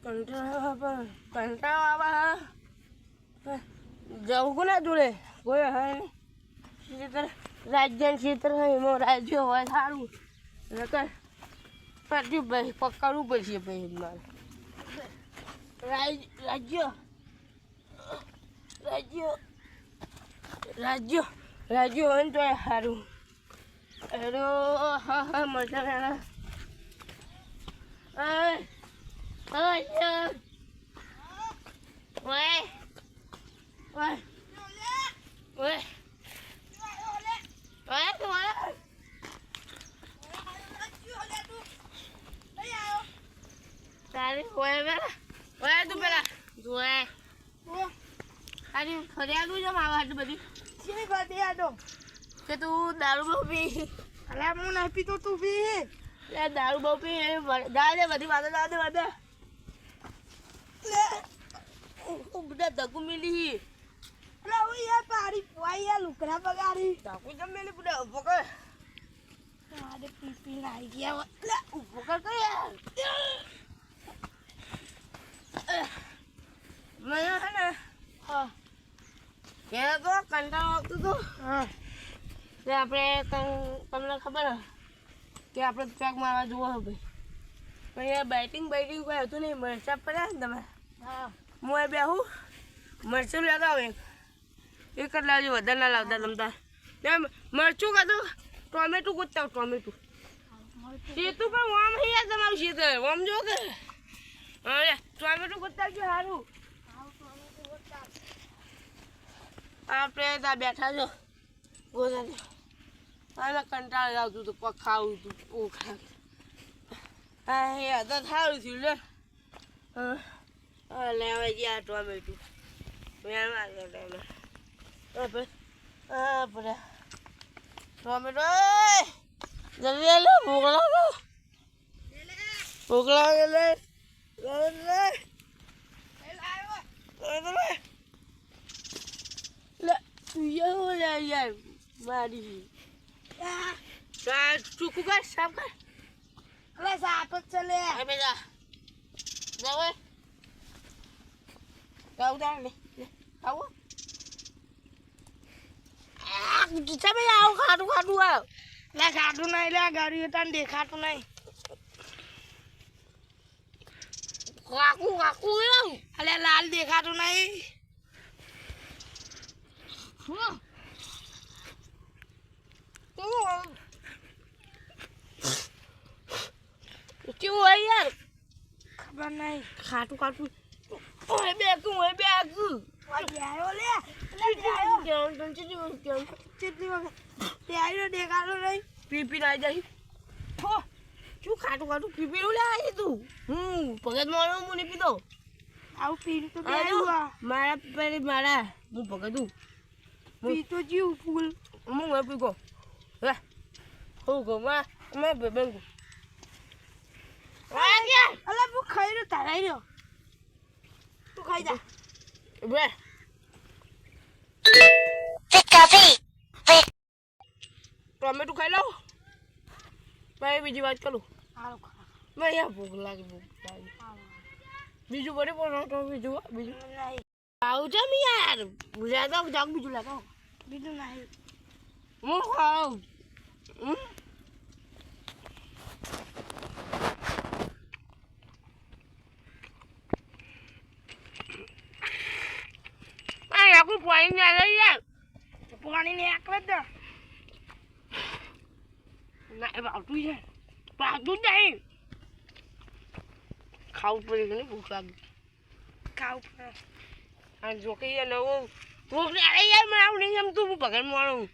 કંટાળો આવે જવું કોના જોડે કોઈ હોય નહીં રાજ્ય ક્ષેત્ર હોય એમાં રાજ્ય હોય સારું નકર પાટી ભાઈ પકડવું પડશે ભાઈ મારે રાજ્ય રાજ્ય રાજ્ય રાજ્ય હોય ને તો સારું હેલો હા હા મજા તારી હોય પેલા તું પેલા જોય તારી ફરિયાદું છે મારા હાથ બધી શી ફરિયાદો કે તું દારૂ બહુ પી અરે હું નહીં પીતો તું પી દારૂ બહુ પી દે બધી વાતો દે બધા ધક્કુ મિલી હું યાર પાડી પોઈ યાર લુકડા પગાડી ધક્કુ જમ મેલી બધા પકડ અરે પી નાઈ ગયા પકડ કઈ યાર મને હે ને હા કે તો કંટાળો આવતું તો હા તે આપણે તમને ખબર કે આપણે પેક મારવા જુઓ ભાઈ પણ યાર બાઇટિંગ કોઈ હતું નહીં મરચા પડ્યા ને તમે હા હું એ બેહું મરચું લેતા આવે એક જ લાવજો વધારે ના લાવતા તમતા મરચું કાઢું ટોમેટું કૂદતા ટોમેટું શેતું પણ વામ યાર તમારું શેતર વામ જો કે અરે ટોમેટું કૂદતા કે સારું આપણે ત્યાં બેઠા છો ગોદાને અમે કંટાળ આવતું હતું પગ ખાવું હતું ઓખા હા એ તો સારું થયું લે લેવા ગયા ટોમેટું વેણવા ટોમેટો જલ્દી લે ભૂખ લાગે લે તું યાર મારી ચૂકું કર સાફ કર અરે સાફ જ ચલે બેટા જાવ ગાઉદા લે આવો તમે આવો ખાટું આવ લે ખાટું નહીં લે ગાડી તને દેખાતું નહીં કાકુ અલે લાલ દેખાતું નહીં કેવું હોય યાર ખબર નહીં ખાટું ઓય બેગું દેખાડો નહીં પીપી ના જાય શું ખાટું પીપી લે તું ભગત મારો હું નહીં પીતો આવું પીરું તો મારા હું ભગતું પીતો જીવ ફૂલ હું પીકો હે હું ગો મેં બેંગુ અલા હું ખાઈ રહ્યો તારાઈ રહ્યો તું ખાઈ જા બે ટોમેટો ખાઈ લઉં ભાઈ બીજી વાત કરું મેં યાર ભૂખ લાગી બીજું બરે પણ બીજું આવું છે મી યાર ભૂલ્યા જાગ બીજું લાગો બીજું નહીં હું ખાઉં પાણી ને આવે યાર પાણી ને આકલે જ ના આવતું છે પાકતું જ નહીં ખાવું પડે કે ભૂખ લાગી ખાવું પડે હા જોકી યાર નવું ભૂખ અરે યાર મને આવું નહીં જમતું હું ભગત મારું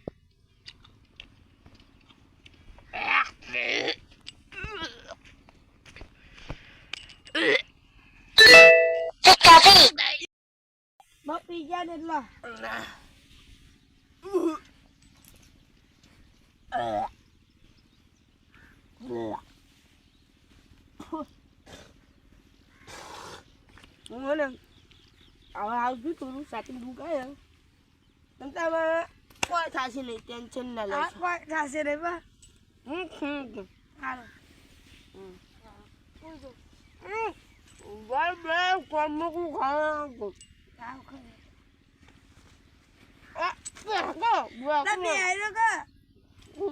પી ગયા ને એટલા હવે આવતું થોડું સાથે દુખાય કોઈ થશે નહીં ટેન્શન ના લે કોઈ થશે નહીં બા હાલો Ai bê, como com rango. Ah, bê, Tá bem, joga.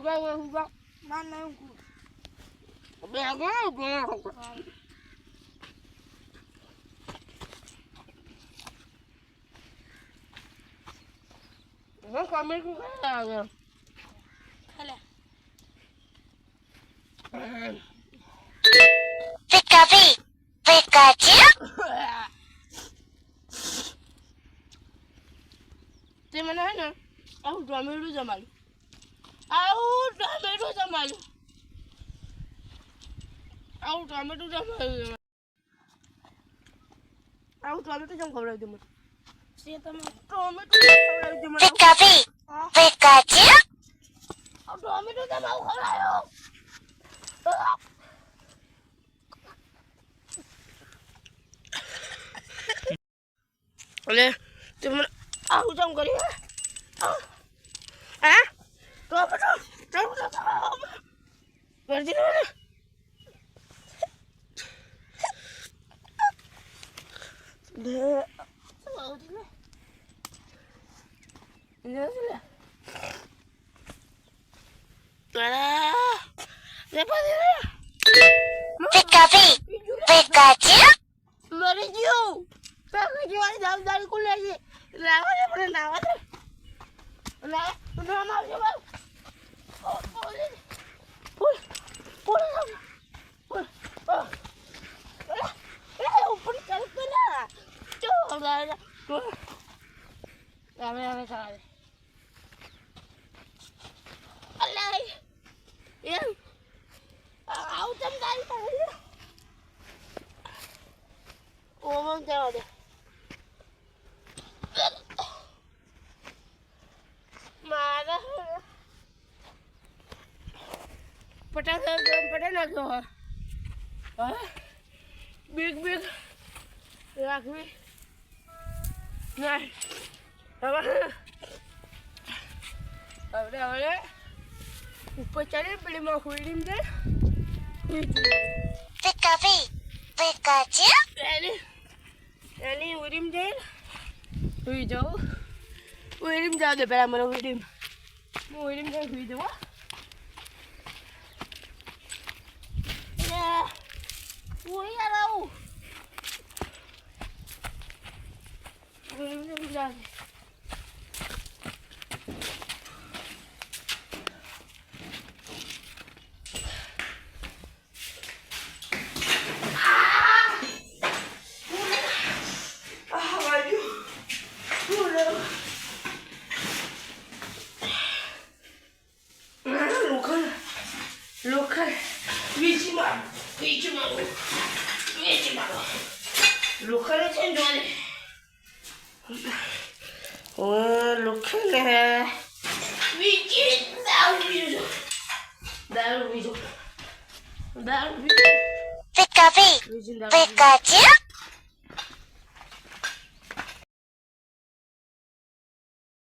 bê, Mas não, cu. bê. Não come com rango. Olha. Pikachu. Tem mana na? Aku dua zaman. Aku dua zaman. Aku dua zaman. Aku jam kau lagi zaman. Siapa mah? Kau lagi zaman. Pikachu. Aku jam kau lagi. Oleh, cuma aku jam kali ya. Ah? Kau apa tu? Berarti mana? Dah. Ini sudah. Alah, siapa dia? Pikachu. Mari jauh. Pakai jual jauh dari kuliah ni. Lawan dia pernah lawan. Nah, udah mau coba. Oh, boleh. Boleh. Open kalau kena. Coba ada. Ramai sekali. Alai. Yang autam dari tadi. Omong jauh deh. Mana? Pernah lagi. Big. Lagi. Nah. Apa? Boleh. Upah cari beli mau kulim deh. Pikachu. Ini urim deh. Hijau. Urim jauh deh pernah mana urim. Mau urim deh hijau. Ya. Woi alau. Urim jauh. Lokal. Wici malu. Lokal macam mana? Oh, lokal lah. Wici daru biru. Pikachu.